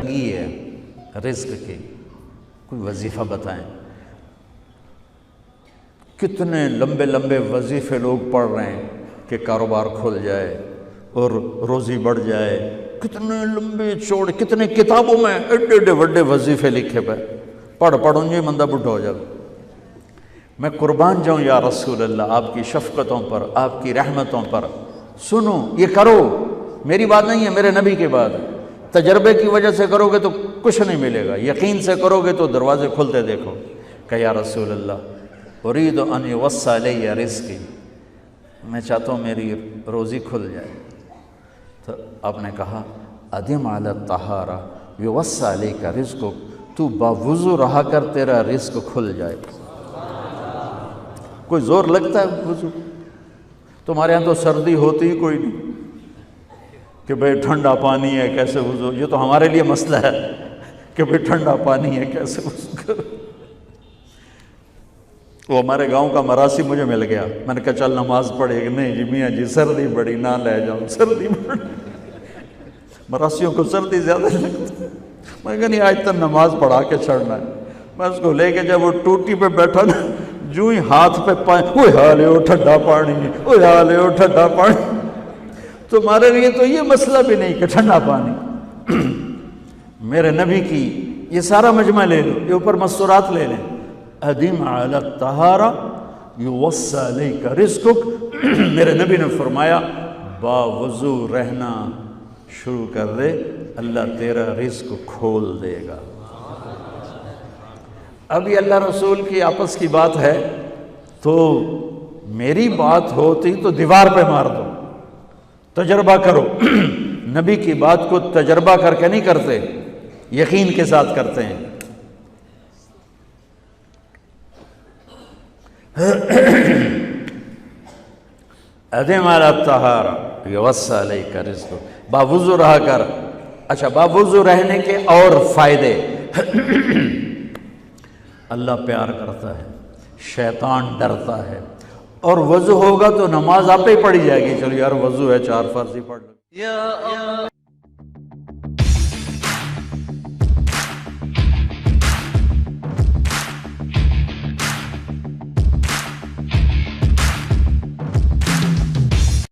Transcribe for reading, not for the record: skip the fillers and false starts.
یہ ہے رزق کی، کوئی وظیفہ بتائیں۔ کتنے لمبے لمبے وظیفے لوگ پڑھ رہے ہیں کہ کاروبار کھل جائے اور روزی بڑھ جائے، کتنے لمبے چوڑے، کتنے کتابوں میں ایڈے ایڈے بڑے وظیفے لکھے پہ، پڑھ انجی مندہ بڈھا ہو جائے۔ میں قربان جاؤں یا رسول اللہ آپ کی شفقتوں پر، آپ کی رحمتوں پر، سنو یہ کرو، میری بات نہیں ہے، میرے نبی کی بات ہے۔ تجربے کی وجہ سے کرو گے تو کچھ نہیں ملے گا، یقین سے کرو گے تو دروازے کھلتے دیکھو۔ کہ یا رسول اللہ ارید ان یوسع علی رزقی، میں چاہتا ہوں میری روزی کھل جائے۔ تو آپ نے کہا ادم علی الطہارہ یوسع علیک رزقک، تو باوضو رہا کر تیرا رزق کھل جائے۔ کوئی زور لگتا ہے وضو؟ تمہارے ہاں تو سردی ہوتی ہی کوئی نہیں کہ بھئی ٹھنڈا پانی ہے کیسے وضو، یہ تو ہمارے لیے مسئلہ ہے کہ بھئی ٹھنڈا پانی ہے کیسے وضو کرو۔ وہ ہمارے گاؤں کا مراسی مجھے مل گیا، میں نے کہا چل نماز پڑھے گی، نہیں جی میاں جی سردی بڑی، نہ لے جاؤں سردی بڑی، مراسیوں کو سردی زیادہ لگتی ہے۔ میں نے کہا نہیں آج تک نماز پڑھا کے چھڑنا ہے۔ میں اس کو لے کے جب وہ ٹوٹی پہ بیٹھا نا، جو ہی ہاتھ پہ پانی، اوہ حالے ہو ٹھنڈا پانی، اوہ حالے ہو ٹھنڈا پانی۔ تمہارے لیے تو یہ مسئلہ بھی نہیں کہ ٹھنڈا پانی۔ میرے نبی کی یہ سارا مجمع لے لو، یہ اوپر مستورات لے لیں، ادم علی الطہارہ یوسع علیک رزقک، میرے نبی نے فرمایا باوضو رہنا شروع کر دے، اللہ تیرا رزق کھول دے گا۔ اب یہ اللہ رسول کی آپس کی بات ہے تو میری بات ہوتی تو دیوار پہ مار دو، تجربہ کرو۔ نبی کی بات کو تجربہ کر کے نہیں کرتے، یقین کے ساتھ کرتے ہیں۔ ادم علی الطہارہ یوسع علیک رزقک، باوضو رہا کر۔ اچھا باوضو رہنے کے اور فائدے، اللہ پیار کرتا ہے، شیطان ڈرتا ہے، اور وضو ہوگا تو نماز آپ ہی پڑھی جائے گی، چلو یار وضو ہے 4 فرض ہی پڑھ لو۔